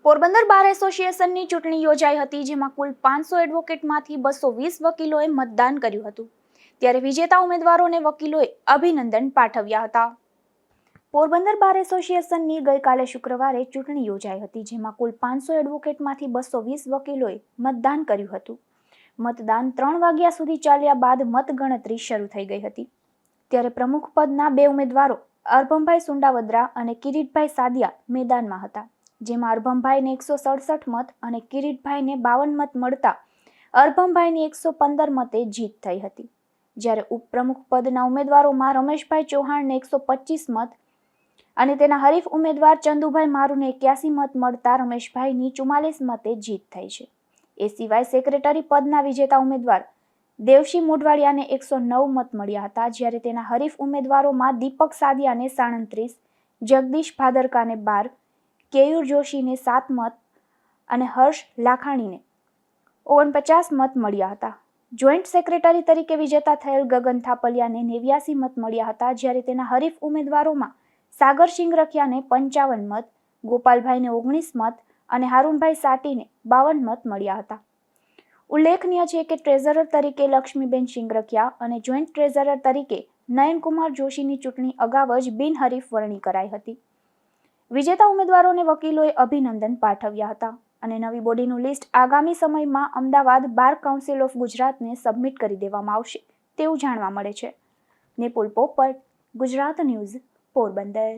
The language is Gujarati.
પોરબંદર બાર એસોસિએશનની ચૂંટણી યોજાઈ હતી, જેમાં કુલ 500 એડવોકેટમાંથી 220 વકીલોએ મતદાન કર્યું હતું। ત્યારે વિજેતા ઉમેદવારોને વકીલોએ અભિનંદન પાઠવ્યા હતા। પોરબંદર બાર એસોસિએશનની ગઈકાલે શુક્રવારે ચૂંટણી યોજાઈ હતી, જેમાં કુલ 500 એડવોકેટમાંથી 220 વકીલોએ મતદાન કર્યું હતું। મતદાન 3 વાગ્યા સુધી ચાલ્યા બાદ મતગણતરી શરૂ થઈ ગઈ હતી। ત્યારે પ્રમુખ પદના 2 ઉમેદવારો અરભમભાઈ સુંડાવદરા અને કિરીટભાઈ સાદિયા મેદાનમાં હતા, જેમાં અરભમભાઈને 167 મત અને કિરીટભાઈને 52 મત મળતા અરભમભાઈની 115 મતે જીત થઈ હતી। જ્યારે ઉપપ્રમુખ પદના ઉમેદવારોમાં રમેશભાઈ ચૌહાણને 125 મત અને તેના હરીફ ઉમેદવાર ચંદુભાઈ મારુને 81 મત મળતા રમેશભાઈની 44 મતે જીત થઈ છે। એ સિવાય સેક્રેટરી પદના વિજેતા ઉમેદવાર દેવશી મોઢવાડિયાને 109 મત મળ્યા હતા, જ્યારે તેના હરીફ ઉમેદવારોમાં દીપક સાદિયાને 37, જગદીશ ભાદરકાને 12, કેયુર જોશીને 7 મત અને હર્ષ લાખાણીને 49 મત મળ્યા હતા। જોઈન્ટ સેક્રેટરી તરીકે વિજેતા થયેલ ગગન થાપલિયાને 89 મત મળ્યા હતા, જ્યારે તેના હરીફ ઉમેદવારોમાં સાગરસિંહ રખિયાને 55 મત, ગોપાલભાઈને 19 મત અને હારૂનભાઈ સાટીને 52 મત મળ્યા હતા। ઉલ્લેખનીય છે કે ટ્રેઝરર તરીકે લક્ષ્મીબેન સિંગરખિયા અને જોઈન્ટ ટ્રેઝરર તરીકે નયનકુમાર જોશીની ચૂંટણી અગાઉ જ બિનહરીફ વરણી કરાઈ હતી। વિજેતા ઉમેદવારોને વકીલોએ અભિનંદન પાઠવ્યા હતા અને નવી બોડીનું લિસ્ટ આગામી સમયમાં અમદાવાદ બાર કાઉન્સિલ ઓફ ગુજરાતને સબમિટ કરી દેવામાં આવશે તેવું જાણવા મળે છે। નિપુલ પોપટ, ગુજરાત ન્યૂઝ, પોરબંદર।